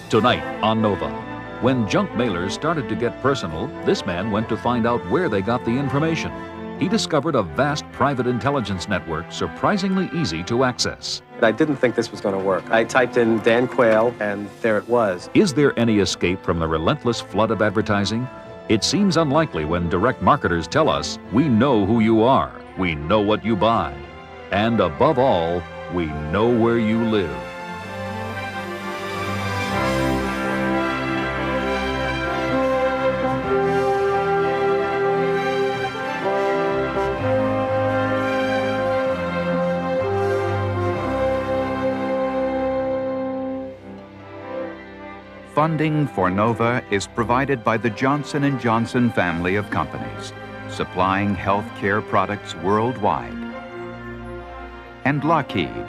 Tonight on Nova, when junk mailers started to get personal, this man went to find out where they got the information. He discovered a vast private intelligence network surprisingly easy to access. I didn't think this was going to work. I typed in Dan Quayle, and there it was. Is there any escape from the relentless flood of advertising? It seems unlikely when direct marketers tell us, we know who you are, we know what you buy, and above all, we know where you live. Funding for NOVA is provided by the Johnson & Johnson family of companies, supplying healthcare products worldwide. And Lockheed,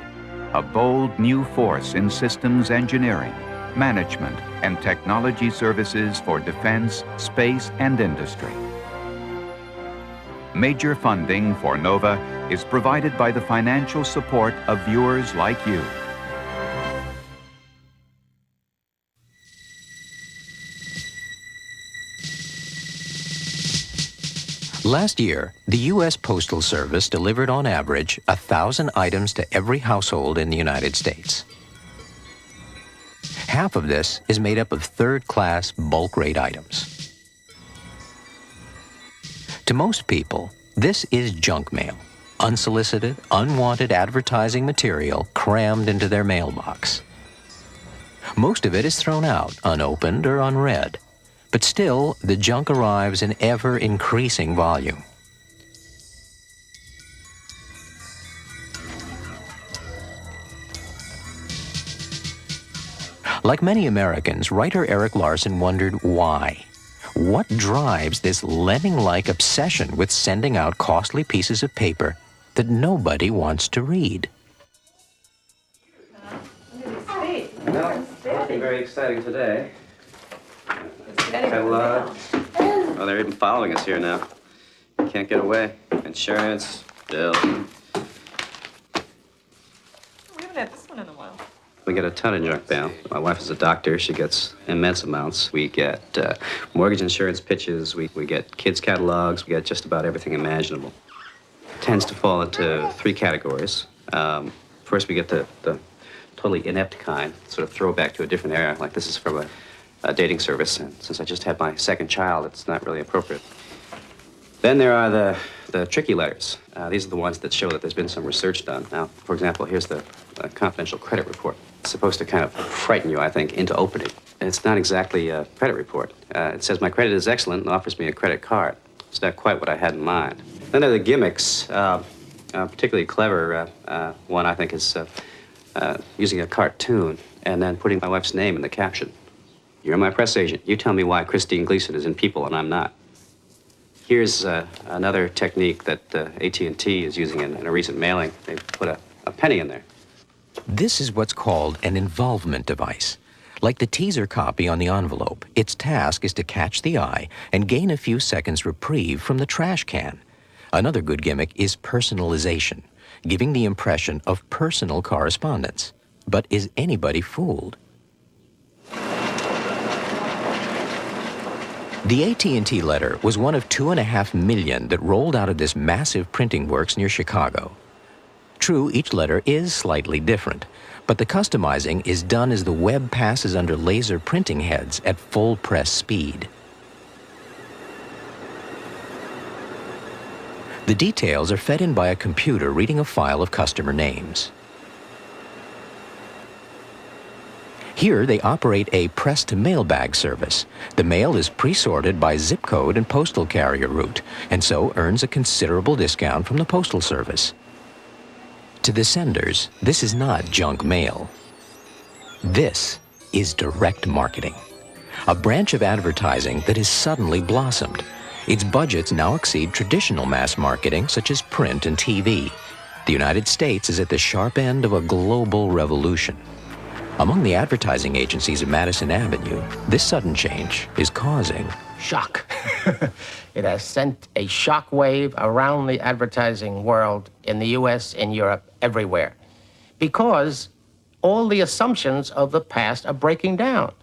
a bold new force in systems engineering, management, and technology services for defense, space, and industry. Major funding for NOVA is provided by the financial support of viewers like you. Last year, the U.S. Postal Service delivered on average 1,000 items to every household in the United States. Half of this is made up of third-class bulk rate items. To most people, this is junk mail, unsolicited, unwanted advertising material crammed into their mailbox. Most of it is thrown out, unopened or unread. But still, the junk arrives in ever-increasing volume. Like many Americans, writer Eric Larson wondered why. What drives this lemming-like obsession with sending out costly pieces of paper that nobody wants to read? Well, nothing very exciting today. Catalog. Oh, they're even following us here now. Can't get away. Insurance, bill. We haven't had this one in a while. We get a ton of junk mail. My wife is a doctor. She gets immense amounts. We get mortgage insurance pitches. We get kids' catalogs. We get just about everything imaginable. It tends to fall into three categories. First, we get the totally inept kind, sort of throwback to a different era. Like this is from a dating service, and since I just had my second child, it's not really appropriate. Then there are the tricky letters. These are the ones that show that there's been some research done. Now, for example, here's the confidential credit report. It's supposed to kind of frighten you, I think, into opening. And it's not exactly a credit report. It says my credit is excellent and offers me a credit card. It's not quite what I had in mind. Then there are the gimmicks. A particularly clever one, I think, is using a cartoon and then putting my wife's name in the caption. You're my press agent. You tell me why Christine Gleason is in People and I'm not. Here's another technique that AT&T is using in a recent mailing. They put a penny in there. This is what's called an involvement device. Like the teaser copy on the envelope, its task is to catch the eye and gain a few seconds reprieve from the trash can. Another good gimmick is personalization, giving the impression of personal correspondence. But is anybody fooled? The AT&T letter was one of 2.5 million that rolled out of this massive printing works near Chicago. True, each letter is slightly different, but the customizing is done as the web passes under laser printing heads at full press speed. The details are fed in by a computer reading a file of customer names. Here, they operate a press-to-mailbag service. The mail is pre-sorted by zip code and postal carrier route, and so earns a considerable discount from the Postal Service. To the senders, this is not junk mail. This is direct marketing, a branch of advertising that has suddenly blossomed. Its budgets now exceed traditional mass marketing, such as print and TV. The United States is at the sharp end of a global revolution. Among the advertising agencies at Madison Avenue, this sudden change is causing shock. It has sent a shock wave around the advertising world in the US, in Europe, everywhere. Because all the assumptions of the past are breaking down.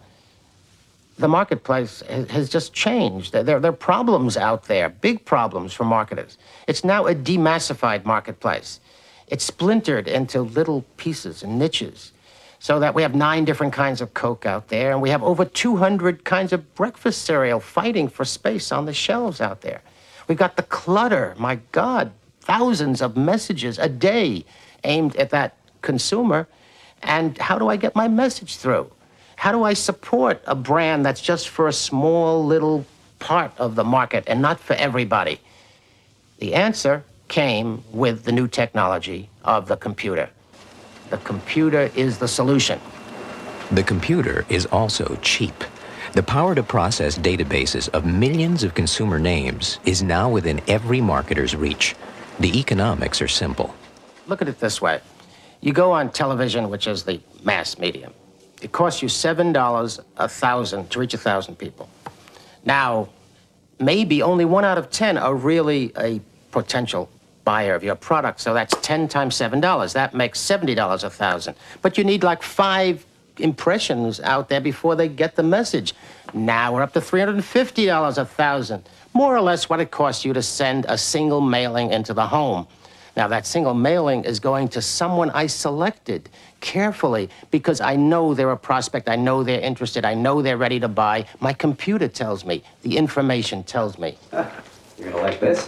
The marketplace has just changed. There are problems out there, big problems for marketers. It's now a demassified marketplace. It's splintered into little pieces and niches, so that we have 9 different kinds of Coke out there, and we have over 200 kinds of breakfast cereal fighting for space on the shelves out there. We've got the clutter, my God, thousands of messages a day aimed at that consumer. And how do I get my message through? How do I support a brand that's just for a small little part of the market and not for everybody? The answer came with the new technology of the computer. The computer is the solution. The computer is also cheap. The power to process databases of millions of consumer names is now within every marketer's reach. The economics are simple. Look at it this way. You go on television, which is the mass medium. It costs you $7 1,000 to reach 1,000 people. Now, maybe only 1 out of 10 are really a potential buyer of your product. So that's 10 times $7. That makes $70 1,000. But you need like 5 impressions out there before they get the message. Now we're up to $350 1,000. More or less what it costs you to send a single mailing into the home. Now, that single mailing is going to someone I selected carefully because I know they're a prospect, I know they're interested, I know they're ready to buy. My computer tells me, the information tells me. You're gonna like this?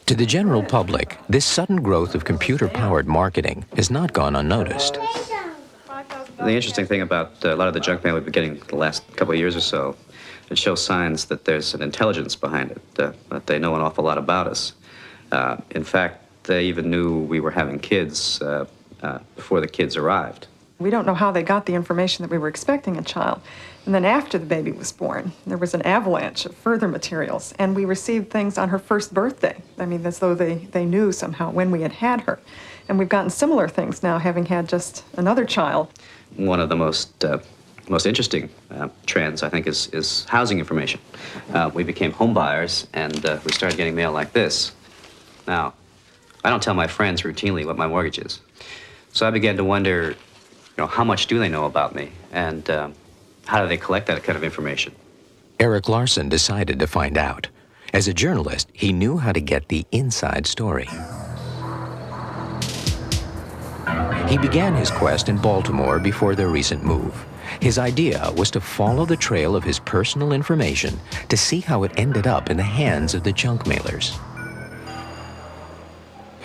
To the general public, this sudden growth of computer-powered marketing has not gone unnoticed. The interesting thing about a lot of the junk mail we've been getting the last couple of years or so, it shows signs that there's an intelligence behind it, that they know an awful lot about us. In fact, they even knew we were having kids before the kids arrived. We don't know how they got the information that we were expecting a child. And then after the baby was born, there was an avalanche of further materials, and we received things on her first birthday. I mean, as though they knew somehow when we had her. And we've gotten similar things now, having had just another child. One of the most interesting trends, I think, is housing information. We became home buyers, and we started getting mail like this. Now, I don't tell my friends routinely what my mortgage is. So I began to wonder, how much do they know about me? And how do they collect that kind of information? Eric Larson decided to find out. As a journalist, he knew how to get the inside story. He began his quest in Baltimore before their recent move. His idea was to follow the trail of his personal information to see how it ended up in the hands of the junk mailers.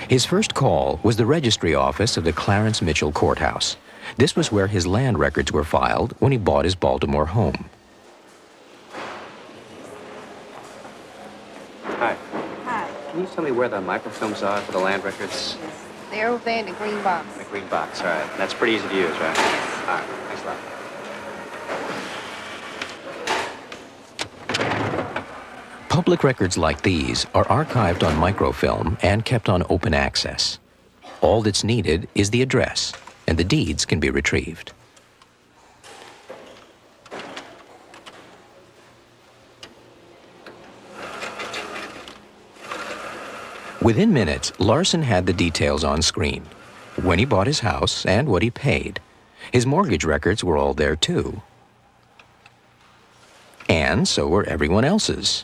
His first call was the registry office of the Clarence Mitchell Courthouse. This was where his land records were filed when he bought his Baltimore home. Hi. Hi. Can you tell me where the microfilms are for the land records? They're over there in the green box. The green box, all right. That's pretty easy to use, right? Yes. All right, thanks a lot. Public records like these are archived on microfilm and kept on open access. All that's needed is the address, and the deeds can be retrieved. Within minutes, Larson had the details on screen. When he bought his house and what he paid. His mortgage records were all there too. And so were everyone else's.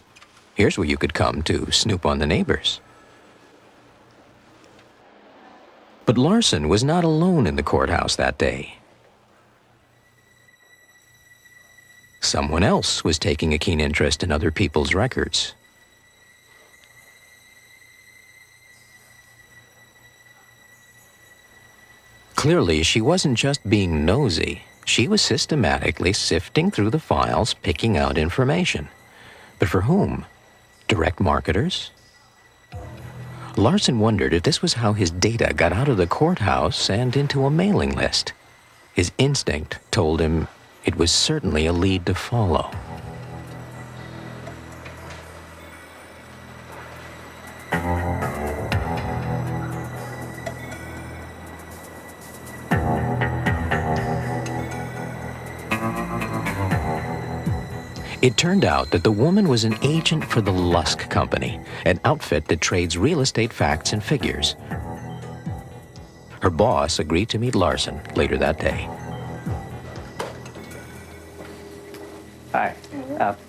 Here's where you could come to snoop on the neighbors. But Larson was not alone in the courthouse that day. Someone else was taking a keen interest in other people's records. Clearly, she wasn't just being nosy. She was systematically sifting through the files, picking out information. But for whom? Direct marketers? Larson wondered if this was how his data got out of the courthouse and into a mailing list. His instinct told him it was certainly a lead to follow. It turned out that the woman was an agent for the Lusk Company, an outfit that trades real estate facts and figures. Her boss agreed to meet Larson later that day. Hi.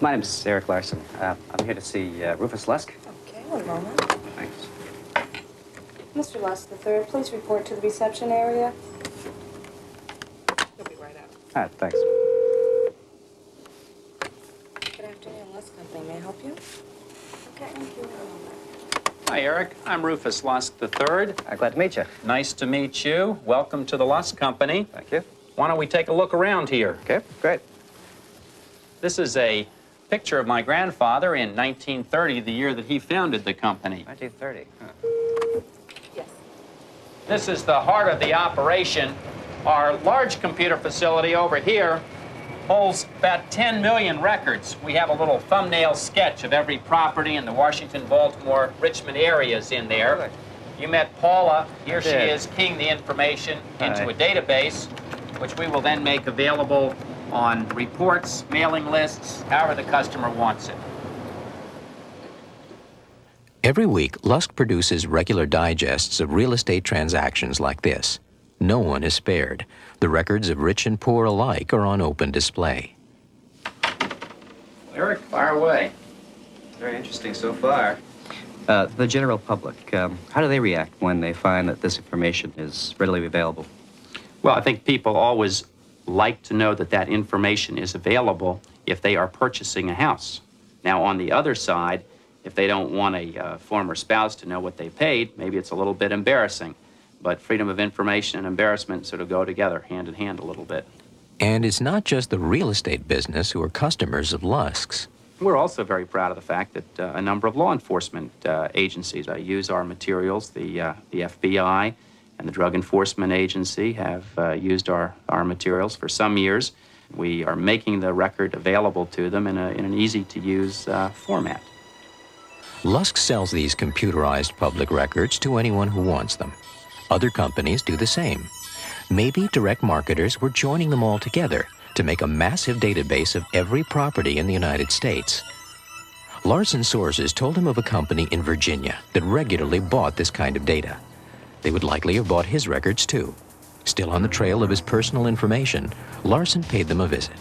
My name's Eric Larson. I'm here to see Rufus Lusk. Okay, one moment. Thanks. Mr. Lusk III, please report to the reception area. He'll be right out. All right, thanks. Good afternoon, Lusk Company. May I help you? Okay, thank you. Hi, Eric. I'm Rufus Lusk III. Glad to meet you. Nice to meet you. Welcome to the Lusk Company. Thank you. Why don't we take a look around here? Okay, great. This is a picture of my grandfather in 1930, the year that he founded the company. 1930. Yes. This is the heart of the operation. Our large computer facility over here holds about 10 million records. We have a little thumbnail sketch of every property in the Washington, Baltimore, Richmond areas in there. Really? You met Paula. Here she did. is keying the information into Right. a database, which we will then make available on reports, mailing lists, however the customer wants it. Every week, Lusk produces regular digests of real estate transactions like this. No one is spared. The records of rich and poor alike are on open display. Eric, fire away. Very interesting so far. The general public, how do they react when they find that this information is readily available? Well, I think people always like to know that that information is available if they are purchasing a house. Now, on the other side, if they don't want a former spouse to know what they paid, maybe it's a little bit embarrassing. But freedom of information and embarrassment sort of go together, hand in hand a little bit. And it's not just the real estate business who are customers of Lusk's. We're also very proud of the fact that a number of law enforcement agencies use our materials. The FBI and the Drug Enforcement Agency have used our materials for some years. We are making the record available to them in an easy-to-use format. Lusk sells these computerized public records to anyone who wants them. Other companies do the same. Maybe direct marketers were joining them all together to make a massive database of every property in the United States. Larson's sources told him of a company in Virginia that regularly bought this kind of data. They would likely have bought his records too. Still on the trail of his personal information, Larson paid them a visit.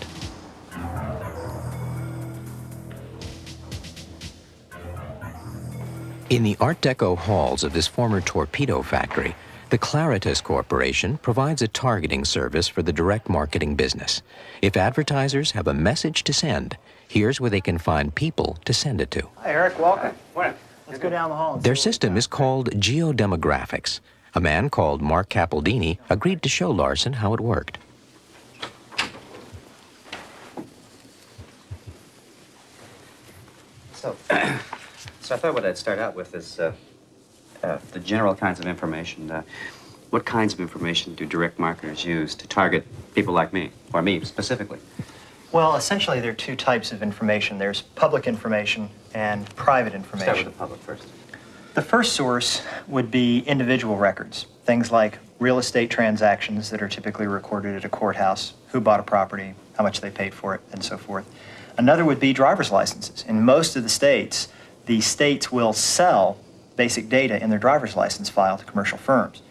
In the Art Deco halls of this former torpedo factory, the Claritas Corporation provides a targeting service for the direct marketing business. If advertisers have a message to send, here's where they can find people to send it to. Hi, Eric, welcome. Morning. Let's go down the hall. And Their see what we system got. is called geodemographics. A man called Mark Capaldini agreed to show Larson how it worked. So I thought what I'd start out with is the general kinds of information. What kinds of information do direct marketers use to target people like me, or me specifically? Well, essentially, there are two types of information. There's public information and private information. Start with the public first. The first source would be individual records, things like real estate transactions that are typically recorded at a courthouse, who bought a property, how much they paid for it, and so forth. Another would be driver's licenses. In most of the states will sell basic data in their driver's license file to commercial firms.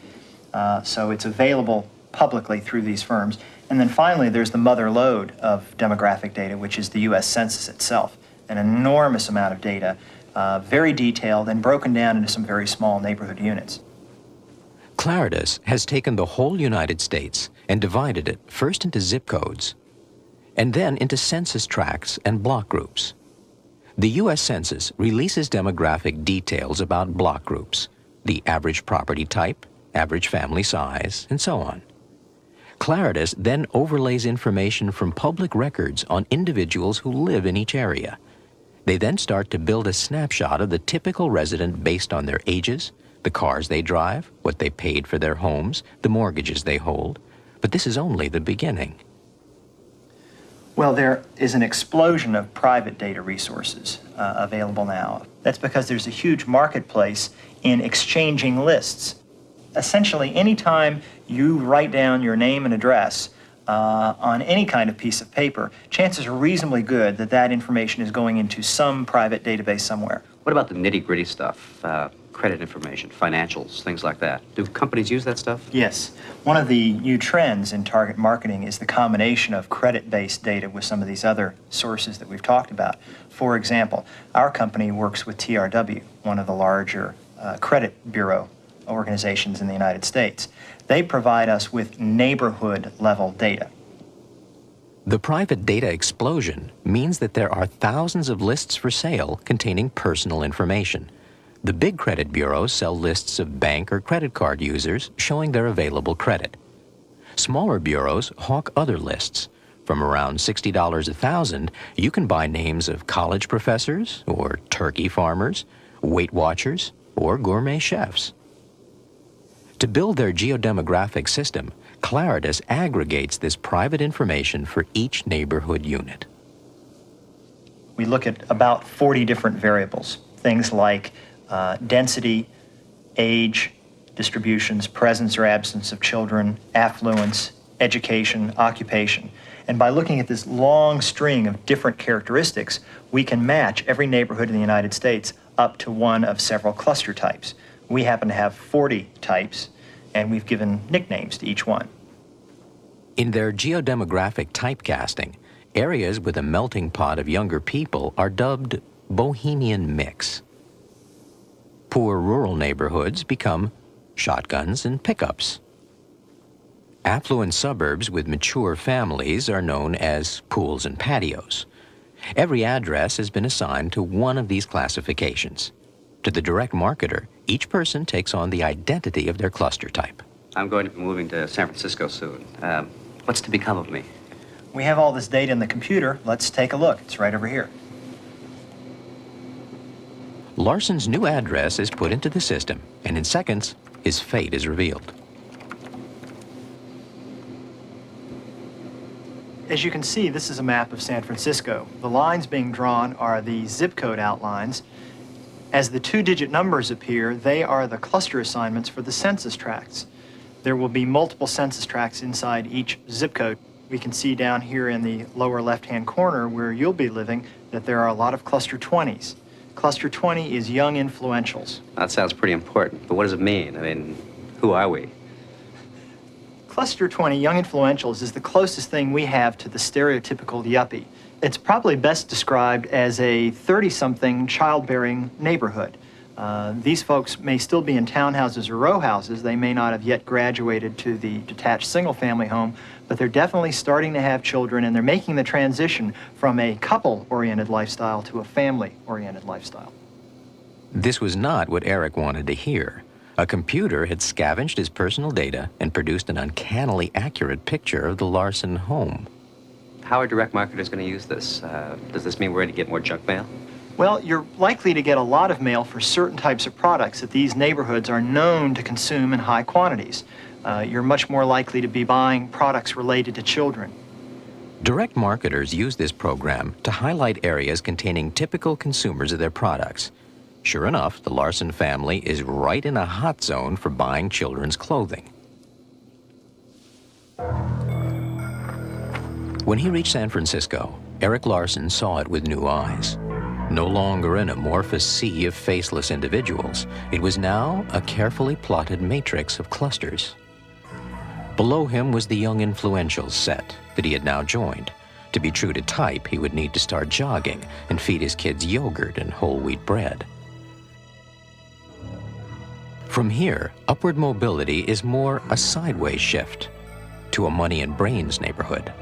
So it's available publicly through these firms. And then finally, there's the mother lode of demographic data, which is the U.S. Census itself. An enormous amount of data, very detailed and broken down into some very small neighborhood units. Claritas has taken the whole United States and divided it first into zip codes and then into census tracts and block groups. The U.S. Census releases demographic details about block groups, the average property type, average family size, and so on. Claritas then overlays information from public records on individuals who live in each area. They then start to build a snapshot of the typical resident based on their ages, the cars they drive, what they paid for their homes, the mortgages they hold. But this is only the beginning. Well, there is an explosion of private data resources available now. That's because there's a huge marketplace in exchanging lists. Essentially, anytime you write down your name and address on any kind of piece of paper, chances are reasonably good that that information is going into some private database somewhere. What about the nitty-gritty stuff? credit information, financials, things like that. Do companies use that stuff? Yes. One of the new trends in target marketing is the combination of credit-based data with some of these other sources that we've talked about. For example, our company works with TRW, one of the larger credit bureau organizations in the United States. They provide us with neighborhood-level data. The private data explosion means that there are thousands of lists for sale containing personal information. The big credit bureaus sell lists of bank or credit card users showing their available credit. Smaller bureaus hawk other lists. From around $60 a thousand, you can buy names of college professors, or turkey farmers, Weight Watchers, or gourmet chefs. To build their geodemographic system, Claritas aggregates this private information for each neighborhood unit. We look at about 40 different variables, things like density, age, distributions, presence or absence of children, affluence, education, occupation. And by looking at this long string of different characteristics, we can match every neighborhood in the United States up to one of several cluster types. We happen to have 40 types, and we've given nicknames to each one. In their geodemographic typecasting, areas with a melting pot of younger people are dubbed Bohemian Mix. Poor rural neighborhoods become shotguns and pickups. Affluent suburbs with mature families are known as pools and patios. Every address has been assigned to one of these classifications. To the direct marketer, each person takes on the identity of their cluster type. I'm going to be moving to San Francisco soon. What's to become of me? We have all this data in the computer. Let's take a look. It's right over here. Larson's new address is put into the system, and in seconds, his fate is revealed. As you can see, this is a map of San Francisco. The lines being drawn are the zip code outlines. As the two-digit numbers appear, they are the cluster assignments for the census tracts. There will be multiple census tracts inside each zip code. We can see down here in the lower left-hand corner where you'll be living that there are a lot of cluster 20s. Cluster 20 is young influentials. That sounds pretty important, but what does it mean? I mean, who are we? Cluster 20, young influentials, is the closest thing we have to the stereotypical yuppie. It's probably best described as a 30-something childbearing neighborhood. These folks may still be in townhouses or row houses. They may not have yet graduated to the detached single-family home, but they're definitely starting to have children, and they're making the transition from a couple-oriented lifestyle to a family-oriented lifestyle. This was not what Eric wanted to hear. A computer had scavenged his personal data and produced an uncannily accurate picture of the Larson home. How are direct marketers going to use this? Does this mean we're going to get more junk mail? Well, you're likely to get a lot of mail for certain types of products that these neighborhoods are known to consume in high quantities. You're much more likely to be buying products related to children. Direct marketers use this program to highlight areas containing typical consumers of their products. Sure enough, the Larson family is right in a hot zone for buying children's clothing. When he reached San Francisco, Eric Larson saw it with new eyes. No longer an amorphous sea of faceless individuals, it was now a carefully plotted matrix of clusters. Below him was the young influentials set that he had now joined. To be true to type, he would need to start jogging and feed his kids yogurt and whole wheat bread. From here, upward mobility is more a sideways shift to a money and brains neighborhood.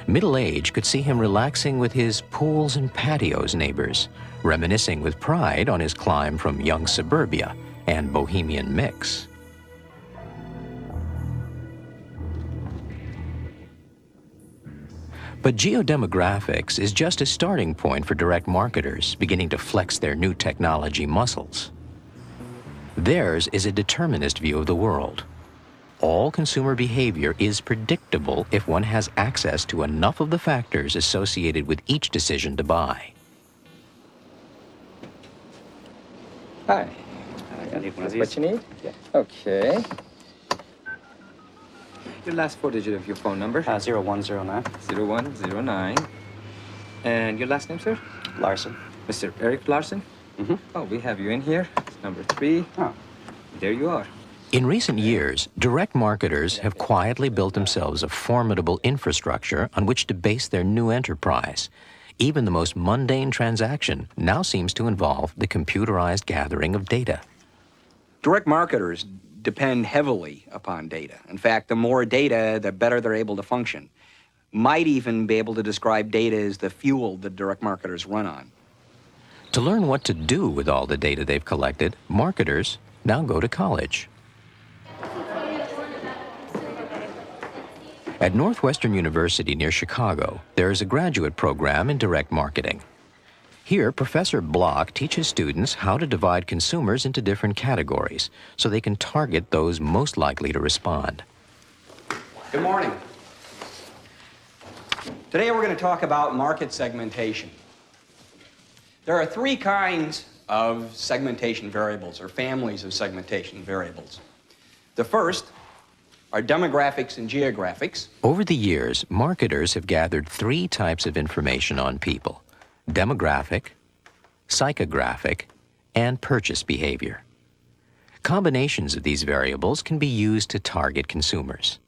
Middle age could see him relaxing with his pools and patios neighbors, reminiscing with pride on his climb from young suburbia and bohemian mix. But geodemographics is just a starting point for direct marketers beginning to flex their new technology muscles. Theirs is a determinist view of the world. All consumer behavior is predictable if one has access to enough of the factors associated with each decision to buy. Hi. I need one of these. What you need? Yeah. Okay. Your last four digits of your phone number? 0109. 0109. And your last name, sir? Larson. Mr. Eric Larson? Mm-hmm. Oh, we have you in here. Number 3. Oh. There you are. In recent years, direct marketers have quietly built themselves a formidable infrastructure on which to base their new enterprise. Even the most mundane transaction now seems to involve the computerized gathering of data. Direct marketers depend heavily upon data. In fact, the more data, the better they're able to function. Might even be able to describe data as the fuel that direct marketers run on. To learn what to do with all the data they've collected, marketers now go to college. At Northwestern University near Chicago, there is a graduate program in direct marketing. Here, Professor Block teaches students how to divide consumers into different categories so they can target those most likely to respond. Good morning. Today we're going to talk about market segmentation. There are 3 kinds of segmentation variables, or families of segmentation variables. The first are demographics and geographics. Over the years, marketers have gathered 3 types of information on people: demographic, psychographic, and purchase behavior. Combinations of these variables can be used to target consumers.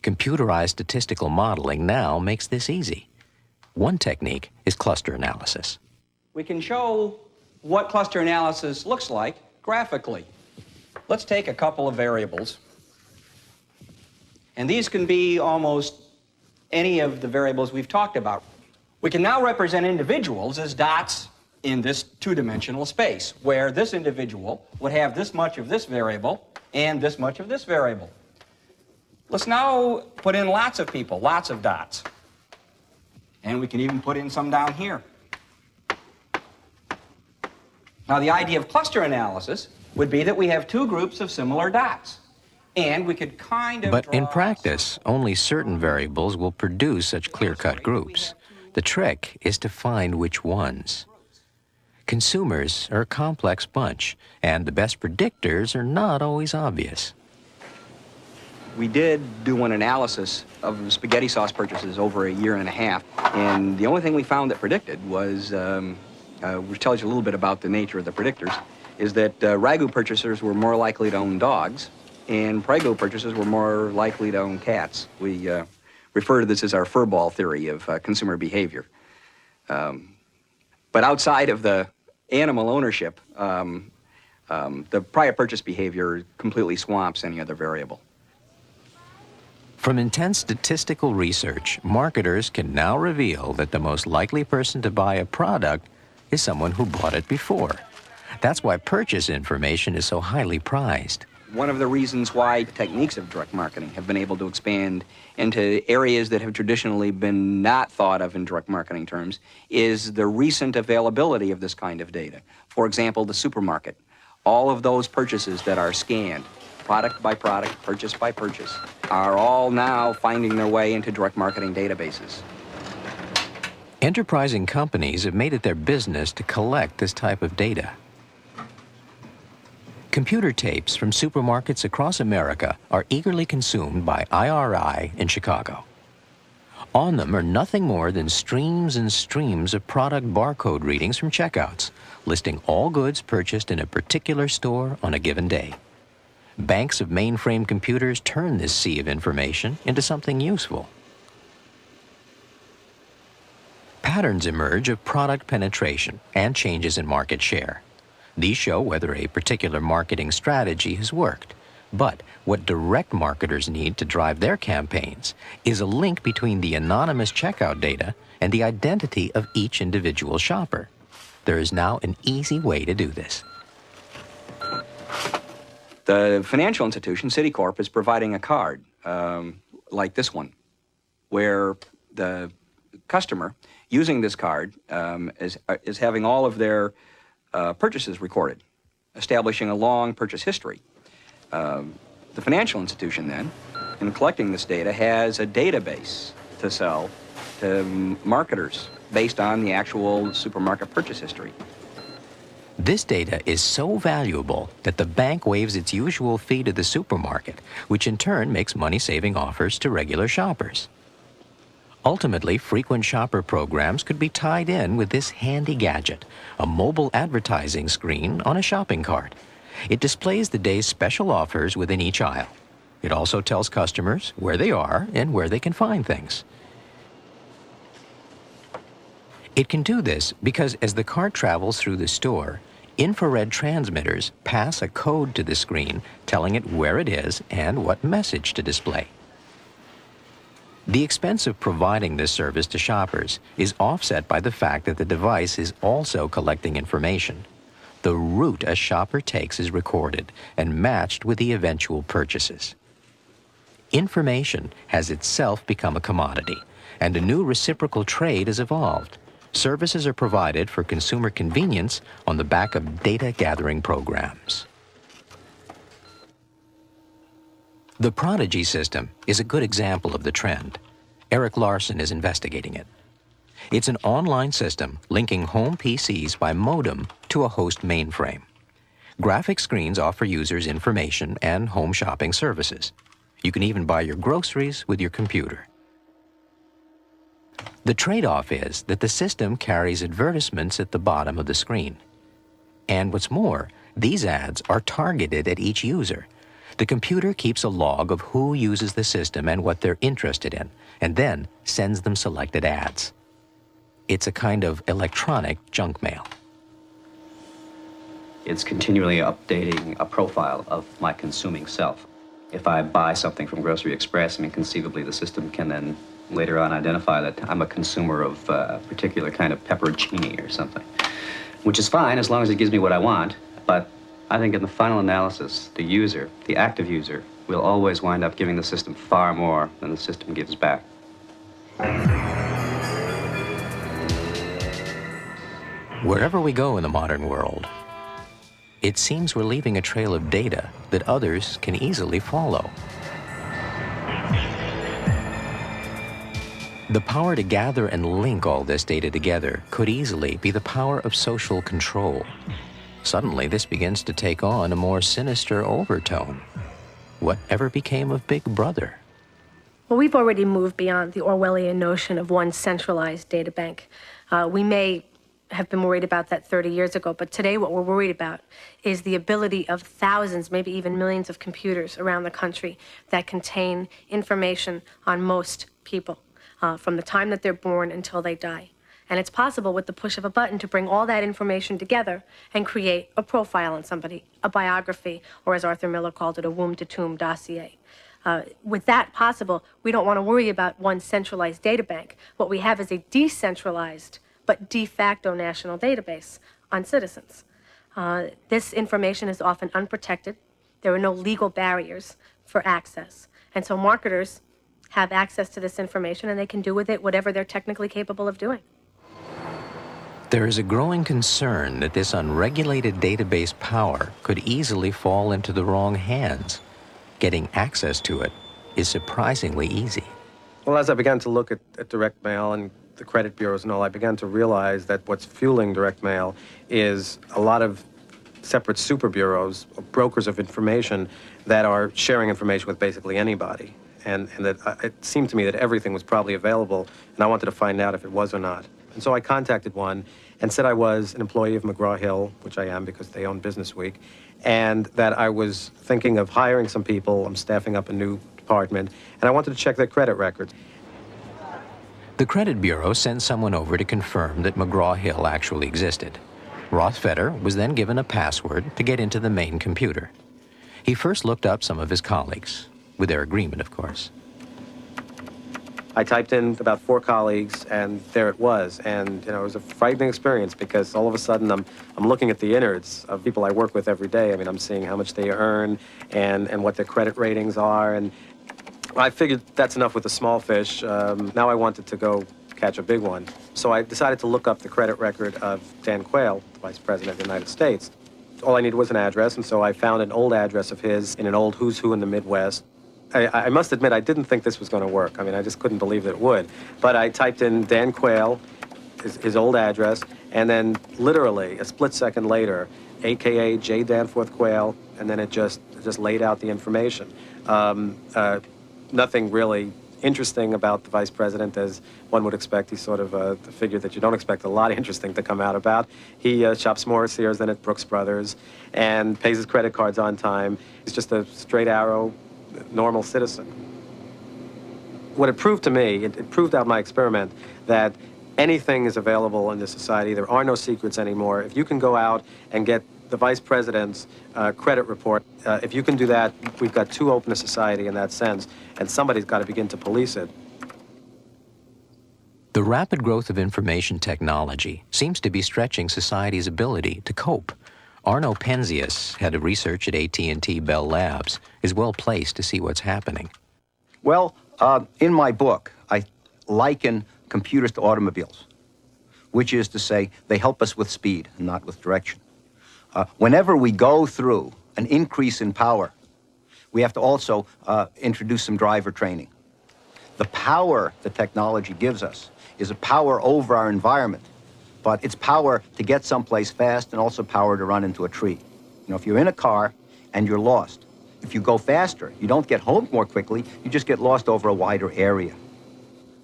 Computerized statistical modeling now makes this easy. One technique is cluster analysis. We can show what cluster analysis looks like graphically. Let's take a couple of variables. And these can be almost any of the variables we've talked about. We can now represent individuals as dots in this 2-dimensional space, where this individual would have this much of this variable and this much of this variable. Let's now put in lots of people, lots of dots. And we can even put in some down here. Now, the idea of cluster analysis would be that we have 2 groups of similar dots. And we could kind of But in practice, only certain variables will produce such clear-cut groups. The trick is to find which ones. Consumers are a complex bunch, and the best predictors are not always obvious. We did do an analysis of spaghetti sauce purchases over a year and a half, and the only thing we found that predicted was, which tells you a little bit about the nature of the predictors, is that ragu purchasers were more likely to own dogs, and Prego purchasers were more likely to own cats. We refer to this as our furball theory of consumer behavior. But outside of the animal ownership, the prior purchase behavior completely swamps any other variable. From intense statistical research, marketers can now reveal that the most likely person to buy a product is someone who bought it before. That's why purchase information is so highly prized. One of the reasons why techniques of direct marketing have been able to expand into areas that have traditionally been not thought of in direct marketing terms is the recent availability of this kind of data. For example, the supermarket. All of those purchases that are scanned, product by product, purchase by purchase, are all now finding their way into direct marketing databases. Enterprising companies have made it their business to collect this type of data. Computer tapes from supermarkets across America are eagerly consumed by IRI in Chicago. On them are nothing more than streams and streams of product barcode readings from checkouts, listing all goods purchased in a particular store on a given day. Banks of mainframe computers turn this sea of information into something useful. Patterns emerge of product penetration and changes in market share. These show whether a particular marketing strategy has worked. But what direct marketers need to drive their campaigns is a link between the anonymous checkout data and the identity of each individual shopper. There is now an easy way to do this. The financial institution, Citicorp, is providing a card like this one, where the customer using this card is having all of their purchases recorded, establishing a long purchase history. The financial institution then, in collecting this data, has a database to sell to marketers based on the actual supermarket purchase history. This data is so valuable that the bank waives its usual fee to the supermarket, which in turn makes money-saving offers to regular shoppers. Ultimately, frequent shopper programs could be tied in with this handy gadget, a mobile advertising screen on a shopping cart, It displays the day's special offers within each aisle. It also tells customers where they are and where they can find things. It can do this because as the cart travels through the store, infrared transmitters pass a code to the screen telling it where it is and what message to display. The expense of providing this service to shoppers is offset by the fact that the device is also collecting information. The route a shopper takes is recorded and matched with the eventual purchases. Information has itself become a commodity, and a new reciprocal trade has evolved. Services are provided for consumer convenience on the back of data-gathering programs. The Prodigy system is a good example of the trend. Eric Larson is investigating it. It's an online system linking home PCs by modem to a host mainframe. Graphic screens offer users information and home shopping services. You can even buy your groceries with your computer. The trade-off is that the system carries advertisements at the bottom of the screen. And what's more, these ads are targeted at each user. The computer keeps a log of who uses the system and what they're interested in, and then sends them selected ads. It's a kind of electronic junk mail. It's continually updating a profile of my consuming self. If I buy something from Grocery Express, I mean, conceivably the system can then later on identify that I'm a consumer of a particular kind of pepperoncini or something, which is fine as long as it gives me what I want. But I think in the final analysis, the user, the active user, will always wind up giving the system far more than the system gives back. Wherever we go in the modern world, it seems we're leaving a trail of data that others can easily follow. The power to gather and link all this data together could easily be the power of social control. Suddenly, this begins to take on a more sinister overtone. Whatever became of Big Brother? Well, we've already moved beyond the Orwellian notion of one centralized data bank. We may have been worried about that 30 years ago, but today what we're worried about is the ability of thousands, maybe even millions of computers around the country that contain information on most people, from the time that they're born until they die. And it's possible with the push of a button to bring all that information together and create a profile on somebody, a biography, or as Arthur Miller called it, a womb-to-tomb dossier. With that possible, we don't want to worry about one centralized data bank. What we have is a decentralized but de facto national database on citizens. This information is often unprotected. There are no legal barriers for access. And so marketers have access to this information and they can do with it whatever they're technically capable of doing. There is a growing concern that this unregulated database power could easily fall into the wrong hands. Getting access to it is surprisingly easy. Well, as I began to look at direct mail and the credit bureaus and all, I began to realize that what's fueling direct mail is a lot of separate super bureaus, brokers of information that are sharing information with basically anybody. And that it seemed to me that everything was probably available, and I wanted to find out if it was or not. And so I contacted one and said I was an employee of McGraw-Hill, which I am because they own Business Week, and that I was thinking of hiring some people. I'm staffing up a new department, and I wanted to check their credit records. The credit bureau sent someone over to confirm that McGraw-Hill actually existed. Roth Fetter was then given a password to get into the main computer. He first looked up some of his colleagues, with their agreement, of course. I typed in about 4 colleagues, and there it was. And it was a frightening experience because all of a sudden I'm looking at the innards of people I work with every day. I mean, I'm seeing how much they earn and what their credit ratings are. And I figured that's enough with the small fish. Now I wanted to go catch a big one. So I decided to look up the credit record of Dan Quayle, the Vice President of the United States. All I needed was an address, and so I found an old address of his in an old who's who in the Midwest. I must admit, I didn't think this was going to work. I mean, I just couldn't believe that it would. But I typed in Dan Quayle, his old address, and then literally a split second later, AKA J. Danforth Quayle, and then it just laid out the information. Nothing really interesting about the vice president, as one would expect. He's sort of the figure that you don't expect a lot interesting to come out about. He shops more at Sears than at Brooks Brothers and pays his credit cards on time. He's just a straight arrow, normal citizen. What it proved to me, it proved out my experiment, that anything is available in this society. There are no secrets anymore. If you can go out and get the vice president's credit report, if you can do that, we've got too open a society in that sense, and somebody's got to begin to police it. The rapid growth of information technology seems to be stretching society's ability to cope. Arno Penzias, head of research at AT&T Bell Labs, is well placed to see what's happening. Well, in my book, I liken computers to automobiles, which is to say they help us with speed and not with direction. Whenever we go through an increase in power, we have to also introduce some driver training. The power that technology gives us is a power over our environment, but it's power to get someplace fast and also power to run into a tree. You know, if you're in a car and you're lost, if you go faster, you don't get home more quickly, you just get lost over a wider area.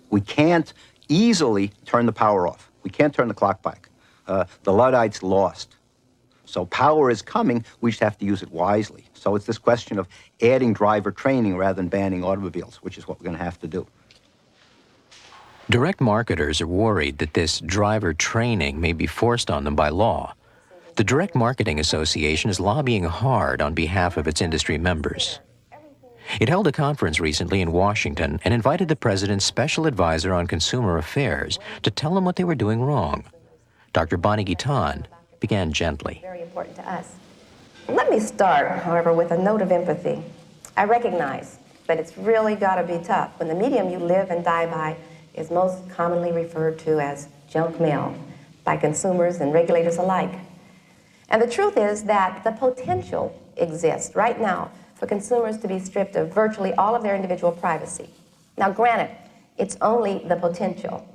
We can't easily turn the power off. We can't turn the clock back. The Luddite's lost. So power is coming, we just have to use it wisely. So it's this question of adding driver training rather than banning automobiles, which is what we're going to have to do. Direct marketers are worried that this driver training may be forced on them by law. The Direct Marketing Association is lobbying hard on behalf of its industry members. It held a conference recently in Washington and invited the president's special advisor on consumer affairs to tell him what they were doing wrong. Dr. Bonnie Guiton began gently. Very important to us. Let me start, however, with a note of empathy. I recognize that it's really got to be tough when the medium you live and die by is most commonly referred to as junk mail by consumers and regulators alike. And the truth is that the potential exists right now for consumers to be stripped of virtually all of their individual privacy. Now, granted, it's only the potential.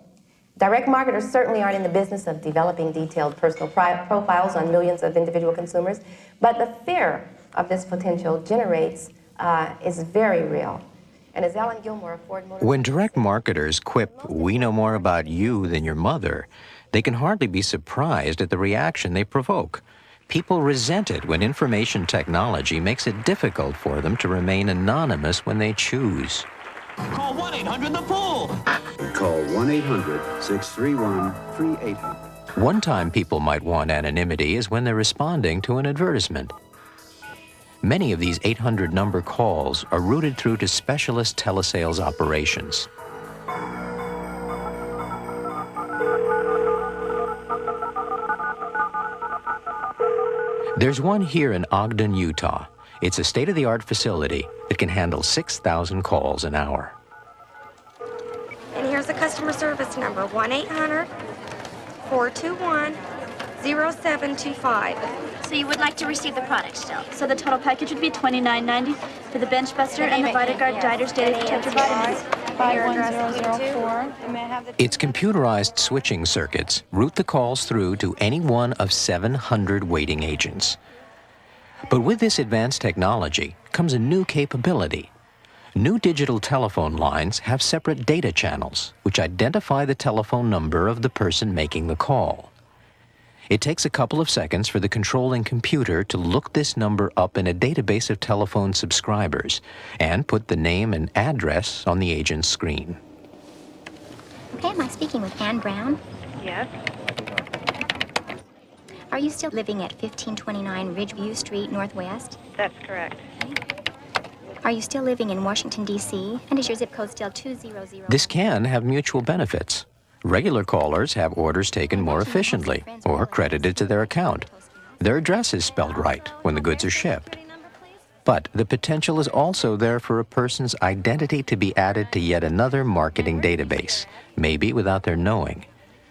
Direct marketers certainly aren't in the business of developing detailed personal profiles on millions of individual consumers, but the fear of this potential generates is very real. And as Ellen Gilmore of Ford Motor... When direct marketers quip, "We know more about you than your mother," they can hardly be surprised at the reaction they provoke. People resent it when information technology makes it difficult for them to remain anonymous when they choose. Call 1-800-THE-FOOL! Call 1-800-631-3800. One time people might want anonymity is when they're responding to an advertisement. Many of these 800-number calls are routed through to specialist telesales operations. There's one here in Ogden, Utah. It's a state-of-the-art facility that can handle 6,000 calls an hour. And here's the customer service number, 1-800-421-0725. So you would like to receive the product still. So the total package would be $29.90 for the Bench Buster and the VitaGuard Dider's Daily Protector Vitamins. 51004. Its computerized switching circuits route the calls through to any one of 700 waiting agents. But with this advanced technology comes a new capability. New digital telephone lines have separate data channels which identify the telephone number of the person making the call. It takes a couple of seconds for the controlling computer to look this number up in a database of telephone subscribers and put the name and address on the agent's screen. Okay, am I speaking with Ann Brown? Yes. Are you still living at 1529 Ridgeview Street Northwest? That's correct. Are you still living in Washington, D.C.? And is your zip code still 200? This can have mutual benefits. Regular callers have orders taken more efficiently or credited to their account. Their address is spelled right when the goods are shipped. But the potential is also there for a person's identity to be added to yet another marketing database, maybe without their knowing.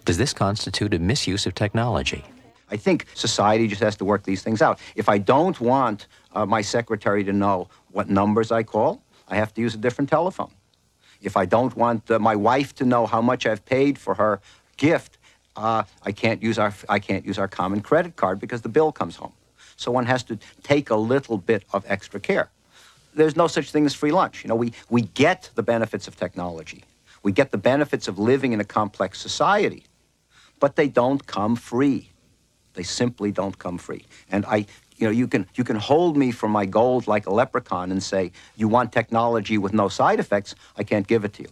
Does this constitute a misuse of technology? I think society just has to work these things out. If I don't want my secretary to know what numbers I call, I have to use a different telephone. If I don't want my wife to know how much I've paid for her gift, I can't use our common credit card because the bill comes home. So one has to take a little bit of extra care. there's no such thing as free lunch. You know, we get the benefits of technology. We get the benefits of living in a complex society, but they don't come free. They simply don't come free. And you can hold me for my gold like a leprechaun and say, you want technology with no side effects, I can't give it to you.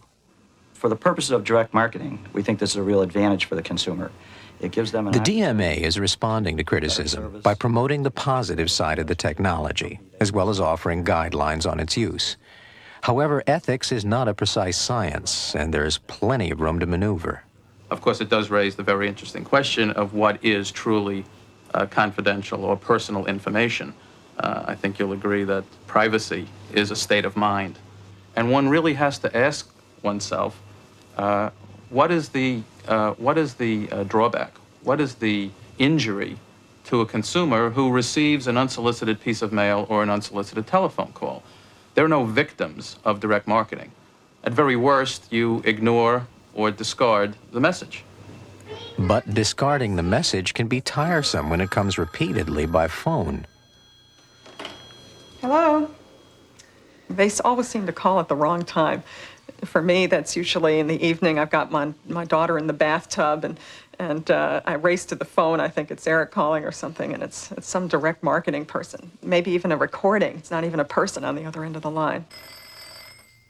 For the purposes of direct marketing, we think this is a real advantage for the consumer. It gives them The DMA is responding to criticism by promoting the positive side of the technology, as well as offering guidelines on its use. However, ethics is not a precise science, and there's plenty of room to maneuver. Of course, it does raise the very interesting question of what is truly confidential or personal information. I think you'll agree that privacy is a state of mind. And one really has to ask oneself, what is the drawback? What is the injury to a consumer who receives an unsolicited piece of mail or an unsolicited telephone call? There are no victims of direct marketing. At very worst, you ignore or discard the message. But discarding the message can be tiresome when it comes repeatedly by phone. Hello? They always seem to call at the wrong time. For me, that's usually in the evening. I've got my daughter in the bathtub, and I race to the phone. I think it's Eric calling or something, and it's some direct marketing person. Maybe even a recording. It's not even a person on the other end of the line.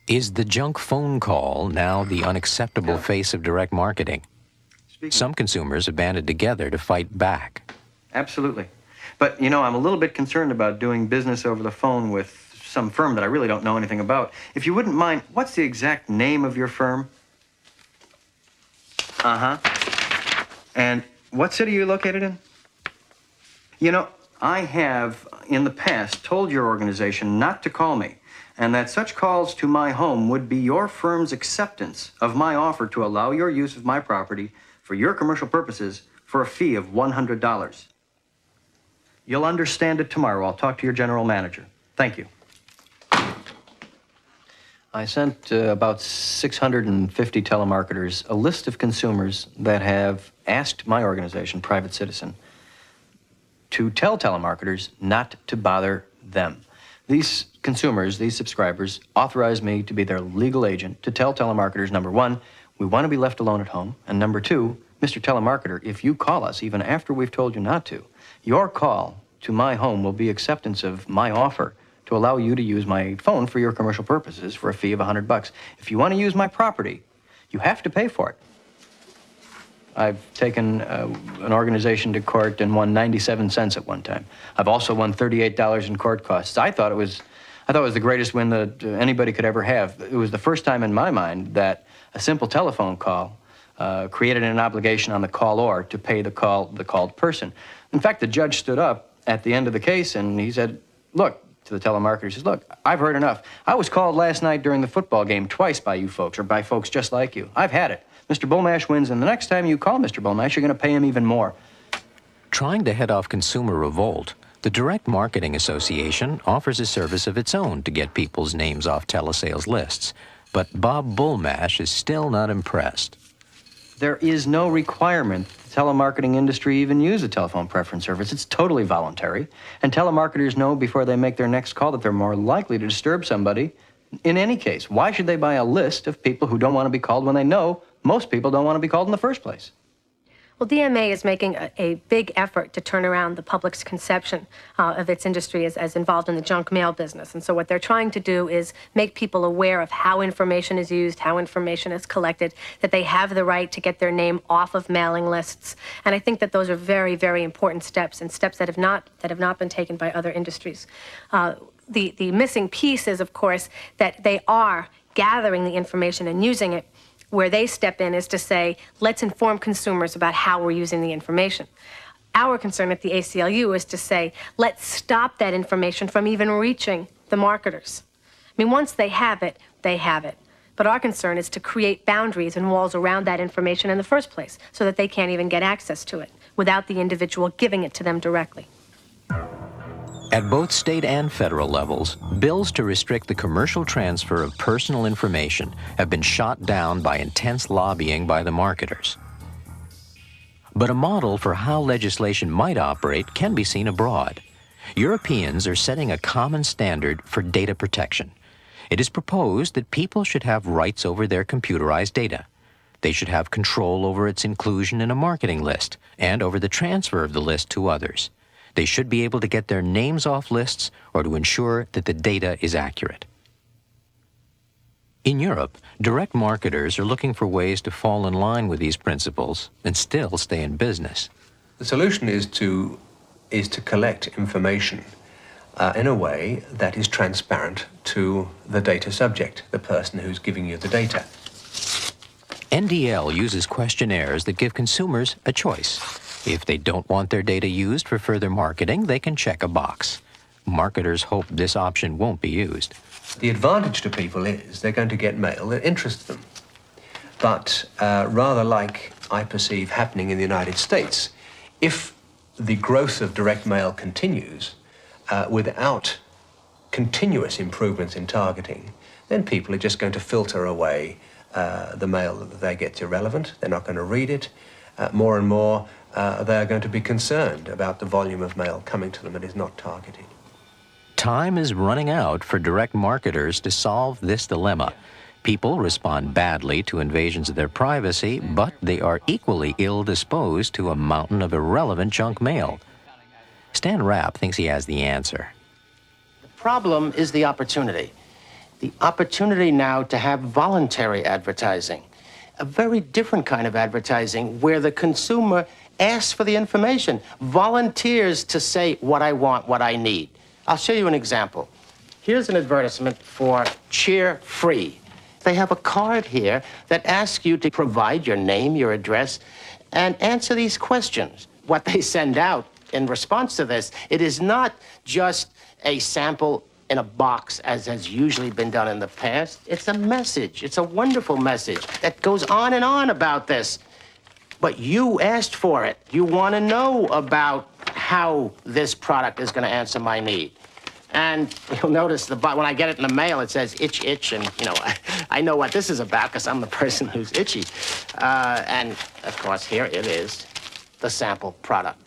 Is the junk phone call now the unacceptable face of direct marketing? Some consumers have banded together to fight back. Absolutely. But, you know, I'm a little bit concerned about doing business over the phone with some firm that I really don't know anything about. If you wouldn't mind, what's the exact name of your firm? Uh-huh. And what city are you located in? You know, I have, in the past, told your organization not to call me, and that such calls to my home would be your firm's acceptance of my offer to allow your use of my property for your commercial purposes for a fee of $100. You'll understand it tomorrow. I'll talk to your general manager. Thank you. I sent about 650 telemarketers a list of consumers that have asked my organization, Private Citizen, to tell telemarketers not to bother them. These consumers, these subscribers, authorized me to be their legal agent to tell telemarketers, number one, we want to be left alone at home, and number two, Mr. Telemarketer, if you call us even after we've told you not to, your call to my home will be acceptance of my offer to allow you to use my phone for your commercial purposes for a fee of $100. If you want to use my property, you have to pay for it. I've taken an organization to court and won 97 cents at one time. I've also won $38 in court costs. I thought it was the greatest win that anybody could ever have. It was the first time in my mind that a simple telephone call created an obligation on the callor to pay the called person. In fact, the judge stood up at the end of the case and he said, look, to the telemarketer, he says, look, I've heard enough. I was called last night during the football game twice by you folks, or by folks just like you. I've had it. Mr. Bullmash wins, and the next time you call Mr. Bullmash, you're going to pay him even more. Trying to head off consumer revolt, the Direct Marketing Association offers a service of its own to get people's names off telesales lists. But Bob Bullmash is still not impressed. There is no requirement that the telemarketing industry even use a telephone preference service. It's totally voluntary. And telemarketers know before they make their next call that they're more likely to disturb somebody in any case. Why should they buy a list of people who don't want to be called when they know most people don't want to be called in the first place? Well, DMA is making a big effort to turn around the public's conception of its industry as involved in the junk mail business. And so what they're trying to do is make people aware of how information is used, how information is collected, that they have the right to get their name off of mailing lists. And I think that those are very, very important steps, and steps that have not been taken by other industries. The missing piece is, of course, that they are gathering the information and using it. Where they step in is to say, let's inform consumers about how we're using the information. Our concern at the ACLU is to say, let's stop that information from even reaching the marketers. I mean, once they have it, they have it. But our concern is to create boundaries and walls around that information in the first place so that they can't even get access to it without the individual giving it to them directly. At both state and federal levels, bills to restrict the commercial transfer of personal information have been shot down by intense lobbying by the marketers. But a model for how legislation might operate can be seen abroad. Europeans are setting a common standard for data protection. It is proposed that people should have rights over their computerized data. They should have control over its inclusion in a marketing list and over the transfer of the list to others. They should be able to get their names off lists or to ensure that the data is accurate. In Europe, direct marketers are looking for ways to fall in line with these principles and still stay in business. The solution is to collect information in a way that is transparent to the data subject, the person who's giving you the data. NDL uses questionnaires that give consumers a choice. If they don't want their data used for further marketing, they can check a box. Marketers hope this option won't be used. The advantage to people is they're going to get mail that interests them. But rather like I perceive happening in the United States, if the growth of direct mail continues without continuous improvements in targeting, then people are just going to filter away the mail that they get irrelevant. They're not going to read it. More and more, they're going to be concerned about the volume of mail coming to them that is not targeted. Time is running out for direct marketers to solve this dilemma. People respond badly to invasions of their privacy, but they are equally ill-disposed to a mountain of irrelevant junk mail. Stan Rapp thinks he has the answer. The problem is the opportunity. The opportunity now to have voluntary advertising, a very different kind of advertising where the consumer asks for the information, volunteers to say what I want, what I need. I'll show you an example. Here's an advertisement for Cheer Free. They have a card here that asks you to provide your name, your address, and answer these questions. What they send out in response to this, it is not just a sample in a box, as has usually been done in the past. It's a message. It's a wonderful message that goes on and on about this. But you asked for it. You want to know about how this product is going to answer my need. And you'll notice when I get it in the mail, it says itch, itch, and I know what this is about because I'm the person who's itchy. And of course, here it is, the sample product.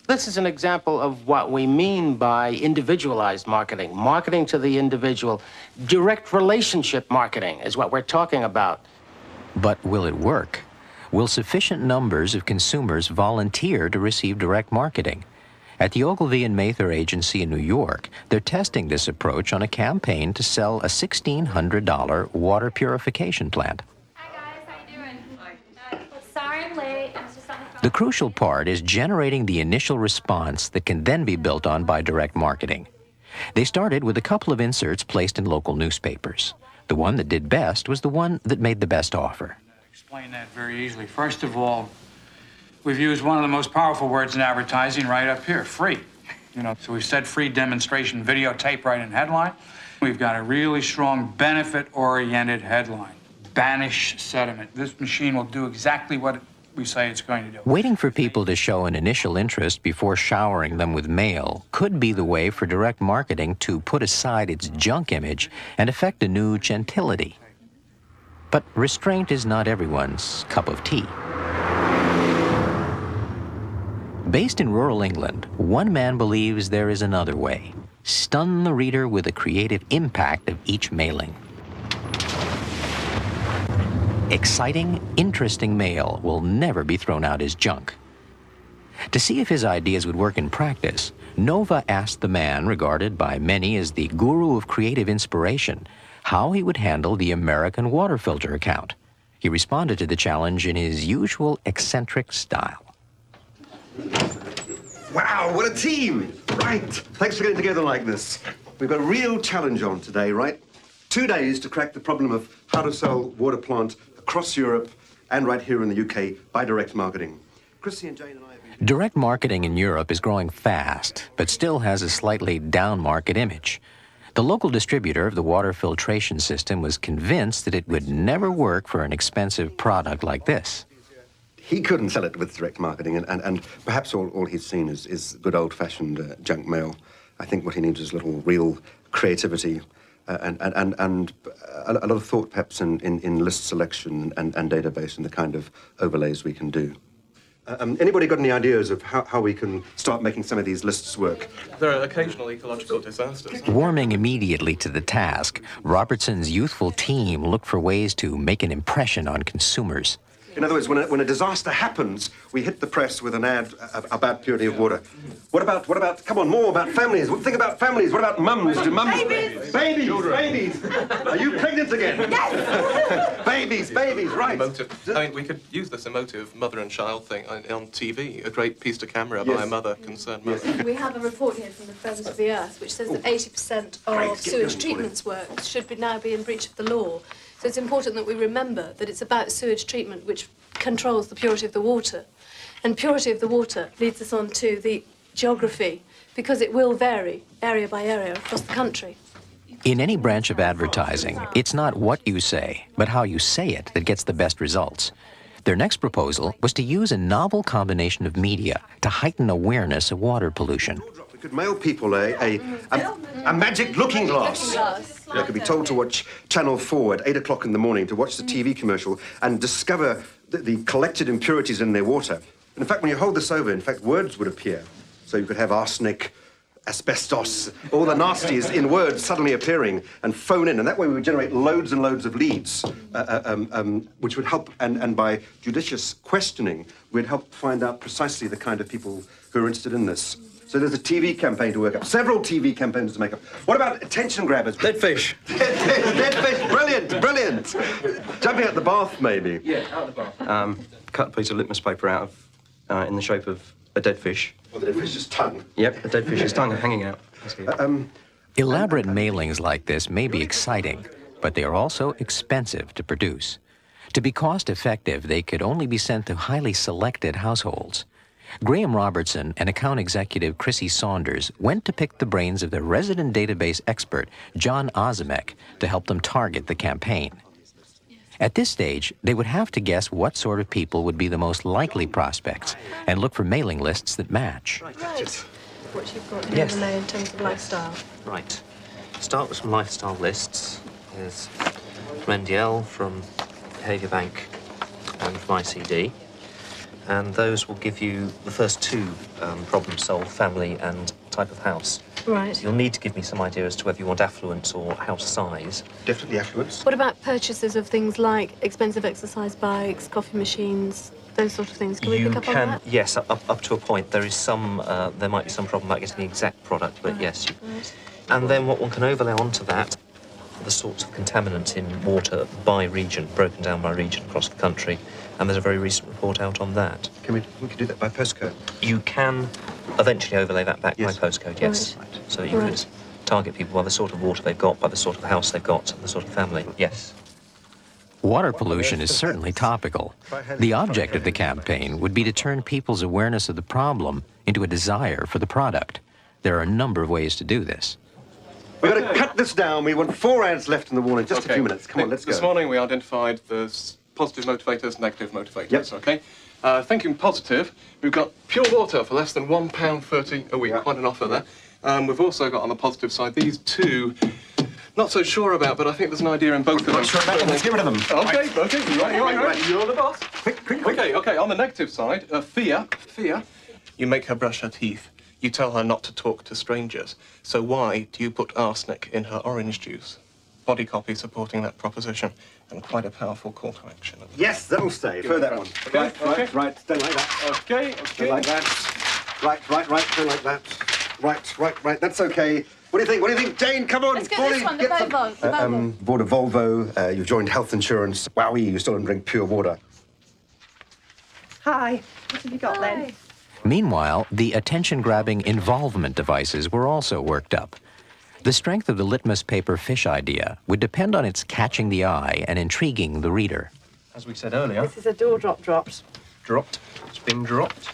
This is an example of what we mean by individualized marketing, marketing to the individual. Direct relationship marketing is what we're talking about. But will it work? Will sufficient numbers of consumers volunteer to receive direct marketing? At the Ogilvy and Mather Agency in New York, they're testing this approach on a campaign to sell a $1,600 water purification plant. Hi guys, how you doing? Sorry I'm late. I was just on the phone. The crucial part is generating the initial response that can then be built on by direct marketing. They started with a couple of inserts placed in local newspapers. The one that did best was the one that made the best offer. Explain that very easily. First of all, we've used one of the most powerful words in advertising right up here, free. So we've said free demonstration videotape right in headline. We've got a really strong benefit-oriented headline. Banish sediment. This machine will do exactly what we say it's going to do. Waiting for people to show an initial interest before showering them with mail could be the way for direct marketing to put aside its junk image and affect a new gentility. But restraint is not everyone's cup of tea. Based in rural England, one man believes there is another way. Stun the reader with the creative impact of each mailing. Exciting, interesting mail will never be thrown out as junk. To see if his ideas would work in practice, Nova asked the man regarded by many as the guru of creative inspiration how he would handle the American water filter account. He responded to the challenge in his usual eccentric style. Wow, what a team! Right, thanks for getting together like this. We've got a real challenge on today, right? 2 days to crack the problem of how to sell water plant across Europe and right here in the UK by direct marketing. Chrissy and Jane and I have been... Direct marketing in Europe is growing fast, but still has a slightly down-market image. The local distributor of the water filtration system was convinced that it would never work for an expensive product like this. He couldn't sell it with direct marketing, and perhaps all he's seen is good old-fashioned junk mail. I think what he needs is a little real creativity and a lot of thought, perhaps, in list selection and database and the kind of overlays we can do. Anybody got any ideas of how we can start making some of these lists work? There are occasional ecological disasters. Warming immediately to the task, Robertson's youthful team looked for ways to make an impression on consumers. In other words, when a disaster happens, we hit the press with an ad about purity of water. What about, come on, more about families. Think about families. What about mums? Do mums... Babies! Are you pregnant again? Yes! babies, right. Emotive. I mean, we could use this emotive mother and child thing on TV, a great piece to camera by a mother, concerned mother. We have a report here from the Friends of the Earth which says that 80% of sewage treatment works should now be in breach of the law. So it's important that we remember that it's about sewage treatment which controls the purity of the water. And purity of the water leads us on to the geography, because it will vary area by area across the country. In any branch of advertising, it's not what you say, but how you say it that gets the best results. Their next proposal was to use a novel combination of media to heighten awareness of water pollution. We could mail people a magic looking glass. They could be told to watch Channel 4 at 8 o'clock in the morning to watch the TV commercial and discover the collected impurities in their water. And in fact, when you hold this over, in fact, words would appear. So you could have arsenic, asbestos, all the nasties in words suddenly appearing and phone in. And that way we would generate loads and loads of leads, which would help, and by judicious questioning, we'd help find out precisely the kind of people who are interested in this. So there's a TV campaign to work up, several TV campaigns to make up. What about attention grabbers? Dead fish. Dead fish, brilliant. Jumping out the bath, maybe. Yeah, out the bath. Cut a piece of litmus paper out of, in the shape of a dead fish. Well, the dead fish's tongue. Yep, a dead fish's tongue hanging out. Elaborate mailings like this may be exciting, but they are also expensive to produce. To be cost-effective, they could only be sent to highly selected households. Graham Robertson and account executive Chrissy Saunders went to pick the brains of their resident database expert, John Ozimek, to help them target the campaign. At this stage, they would have to guess what sort of people would be the most likely prospects and look for mailing lists that match. Right. What you've got here in terms of lifestyle. Right. Start with some lifestyle lists. There's from NDL, from Behaviour Bank, and from ICD. And those will give you the first two problems solved, family and type of house. Right. So you'll need to give me some idea as to whether you want affluence or house size. Definitely affluence. What about purchases of things like expensive exercise bikes, coffee machines, those sort of things? Can we pick up on that? Yes, up to a point. There is some, there might be some problem about getting the exact product, but yes. Right. And then what one can overlay onto that are the sorts of contaminants in water by region, broken down by region across the country. And there's a very recent report out on that. We can do that by postcode? You can eventually overlay that back by postcode, yes. Right. So you can target people by the sort of water they've got, by the sort of house they've got, and the sort of family, yes. Water pollution is certainly topical. The object of the campaign would be to turn people's awareness of the problem into a desire for the product. There are a number of ways to do this. We've got to cut this down. We want 4 ads left in the wall in just a few minutes. Come on, let's go. This morning we identified the positive motivators, negative motivators, okay? Thinking positive, we've got pure water for less than £1.30 a week, quite an offer there. We've also got on the positive side these two, not so sure about, but I think there's an idea in both of them. Not sure about them, let's get rid of them. Okay, right, you're the boss. Quick. Okay, on the negative side, fear. You make her brush her teeth. You tell her not to talk to strangers. So why do you put arsenic in her orange juice? Body copy supporting that proposition, and quite a powerful call to action. Yes, that'll stay. Throw that one. Right. Don't like that. Okay. Don't like that. Right. Don't like that. Right. That's okay. What do you think? Jane, come on. Let's get this one, the Volvo. Bought a Volvo. You've joined health insurance. Wowee, you still don't drink pure water. Hi. What have you got then? Meanwhile, the attention-grabbing involvement devices were also worked up. The strength of the litmus paper fish idea would depend on its catching the eye and intriguing the reader. As we said earlier, This is a door dropped. it's been dropped.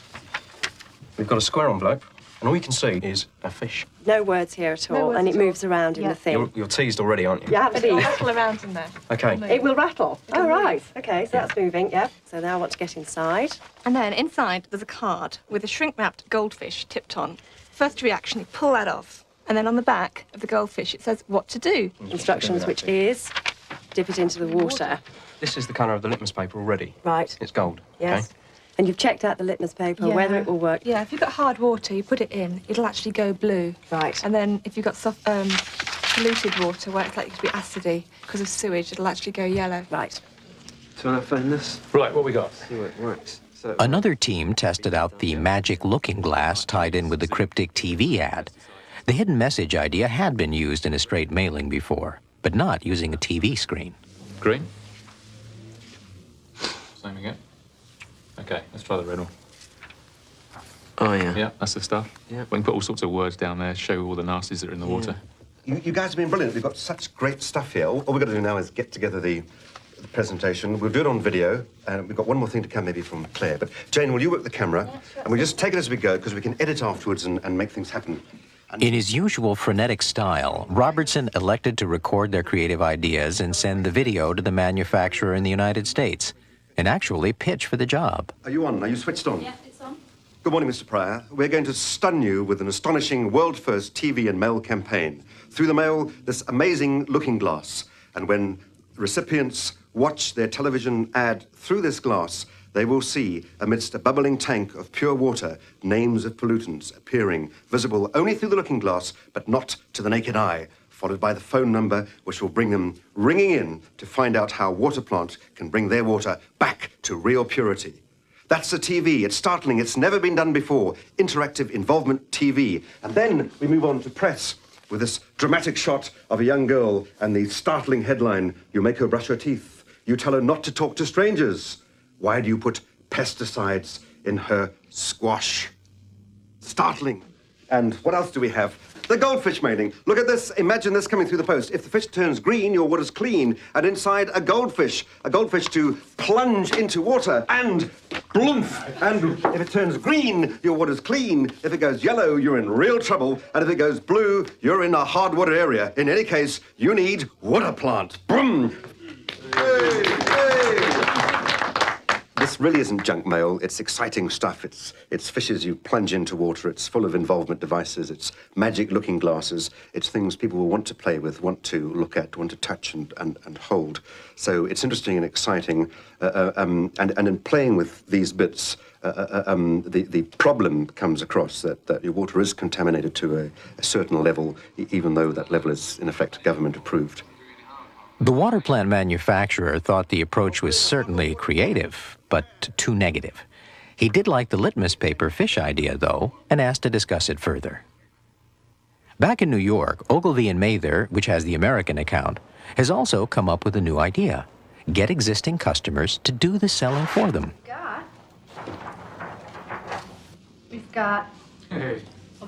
We've got a square envelope, and all you can see is a fish. No words here at all, and it moves around in the thing. You're teased already, aren't you? You have But it'll rattle around in there. Okay. It will rattle. Oh, right. Okay, so that's moving, yeah. So now I want to get inside. And then inside there's a card with a shrink-wrapped goldfish tipped on. First reaction, you pull that off. And then on the back of the goldfish, it says what to do. Instructions, which is dip it into the water. This is the colour of the litmus paper already. Right. It's gold. Yes. Okay? And you've checked out the litmus paper, whether it will work? Yeah, if you've got hard water, you put it in, it'll actually go blue. Right. And then if you've got soft, polluted water, where it's likely to be acidy because of sewage, it'll actually go yellow. Right. So I find this? Right, what we got? See what works. So Another team tested out the magic looking glass tied in with the cryptic TV ad. The hidden message idea had been used in a straight mailing before, but not using a TV screen. Green. Same again. Okay, let's try the red one. Oh, yeah. Yeah, that's the stuff. Yeah. We can put all sorts of words down there, show all the nasties that are in the water. You guys have been brilliant. We've got such great stuff here. All we've got to do now is get together the presentation. We'll do it on video. We've got one more thing to come maybe from Claire. But Jane, will you work the camera? And we'll just take it as we go, because we can edit afterwards and make things happen. In his usual frenetic style, Robertson elected to record their creative ideas and send the video to the manufacturer in the United States, and actually pitch for the job. Are you on? Are you switched on? Yeah, it's on. Good morning, Mr. Pryor. We're going to stun you with an astonishing world-first TV and mail campaign. Through the mail, this amazing looking glass. And when recipients watch their television ad through this glass, they will see, amidst a bubbling tank of pure water, names of pollutants appearing, visible only through the looking glass, but not to the naked eye, followed by the phone number, which will bring them ringing in to find out how water plant can bring their water back to real purity. That's the TV. It's startling. It's never been done before. Interactive involvement TV. And then we move on to press with this dramatic shot of a young girl and the startling headline, "You make her brush her teeth. You tell her not to talk to strangers. Why do you put pesticides in her squash?" Startling. And what else do we have? The goldfish mailing. Look at this. Imagine this coming through the post. If the fish turns green, your water's clean. And inside, a goldfish. A goldfish to plunge into water and bloomf. And if it turns green, your water's clean. If it goes yellow, you're in real trouble. And if it goes blue, you're in a hard water area. In any case, you need water plant. Boom! Hey, hey. This really isn't junk mail. It's exciting stuff. It's fishes you plunge into water. It's full of involvement devices. It's magic looking glasses. It's things people will want to play with, want to look at, want to touch and hold. So it's interesting and exciting. And in playing with these bits, the problem comes across that your water is contaminated to a certain level, even though that level is, in effect, government approved. The water plant manufacturer thought the approach was certainly creative, but too negative. He did like the litmus paper fish idea, though, and asked to discuss it further. Back in New York, Ogilvy and Mather, which has the American account, has also come up with a new idea. Get existing customers to do the selling for them. We've got a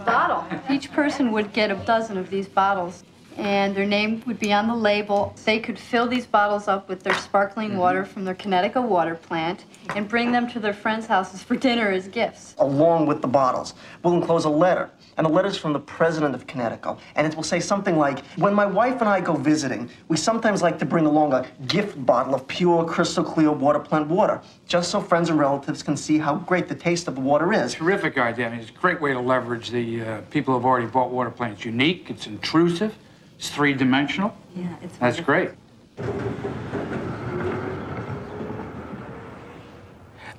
bottle. Each person would get a dozen of these bottles, and their name would be on the label. They could fill these bottles up with their sparkling water from their Connecticut water plant and bring them to their friends' houses for dinner as gifts. Along with the bottles, we'll enclose a letter. And the letter's from the president of Connecticut. And it will say something like, when my wife and I go visiting, we sometimes like to bring along a gift bottle of pure, crystal clear water plant water, just so friends and relatives can see how great the taste of the water is. Terrific idea. I mean, it's a great way to leverage the people who've already bought water plants. It's unique, it's intrusive, it's three-dimensional. Yeah, it's That's great.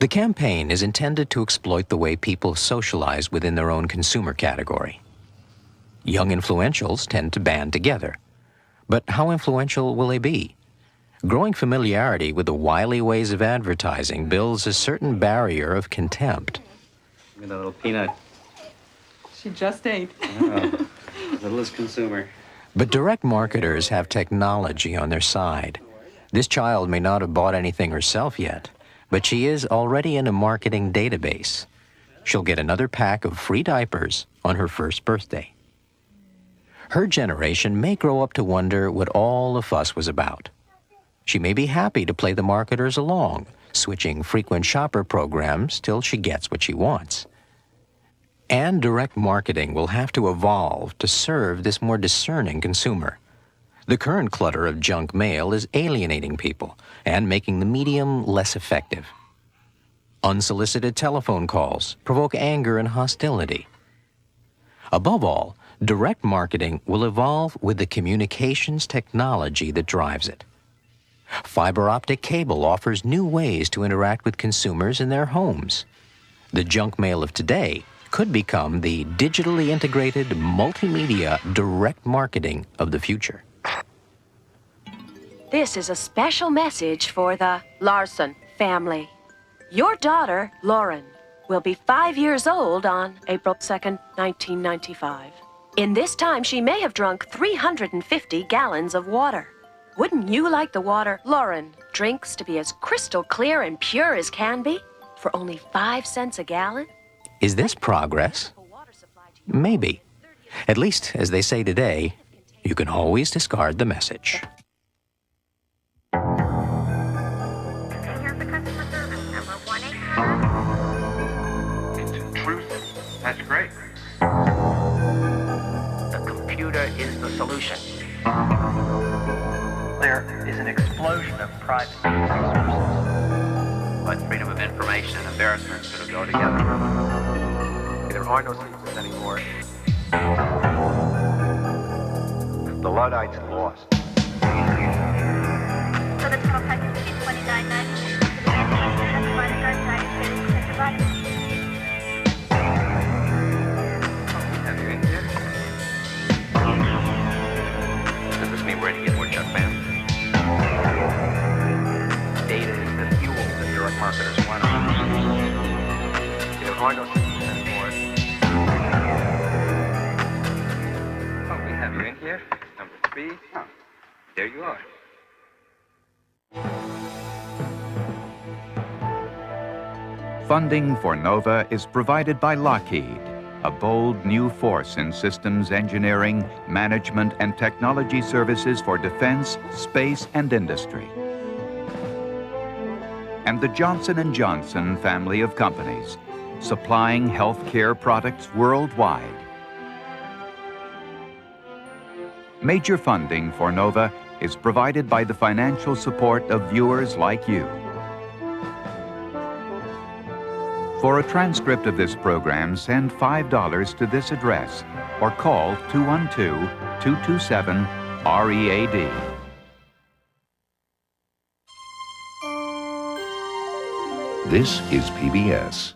The campaign is intended to exploit the way people socialize within their own consumer category. Young influentials tend to band together. But how influential will they be? Growing familiarity with the wily ways of advertising builds a certain barrier of contempt. Look at that little peanut. She just ate. Oh, littlest consumer. But direct marketers have technology on their side. This child may not have bought anything herself yet, but she is already in a marketing database. She'll get another pack of free diapers on her first birthday. Her generation may grow up to wonder what all the fuss was about. She may be happy to play the marketers along, switching frequent shopper programs till she gets what she wants. And direct marketing will have to evolve to serve this more discerning consumer. The current clutter of junk mail is alienating people and making the medium less effective. Unsolicited telephone calls provoke anger and hostility. Above all, direct marketing will evolve with the communications technology that drives it. Fiber optic cable offers new ways to interact with consumers in their homes. The junk mail of today could become the digitally integrated multimedia direct marketing of the future. This is a special message for the Larson family. Your daughter, Lauren, will be 5 years old on April 2nd, 1995. In this time, she may have drunk 350 gallons of water. Wouldn't you like the water Lauren drinks to be as crystal clear and pure as can be for only 5 cents a gallon? Is this progress? Maybe. At least, as they say today, you can always discard the message. It's intrusive. That's great. The computer is the solution. There is an explosion of privacy resources. But freedom of information and embarrassment sort of go together. There are no secrets anymore. The Luddites lost. So the total package would be $29.90 for the bench and the bodyguard dietary protective vitamins. Have you in here? Does this mean we're going to get more junk mail? Data is the fuel that direct marketers want. There are no secrets anymore. Oh, we have you in here. Number 3. Oh, there you are. Funding for NOVA is provided by Lockheed, a bold new force in systems engineering, management, and technology services for defense, space, and industry. And the Johnson & Johnson family of companies, supplying healthcare products worldwide. Major funding for NOVA is provided by the financial support of viewers like you. For a transcript of this program, send $5 to this address or call 212-227-READ. This is PBS.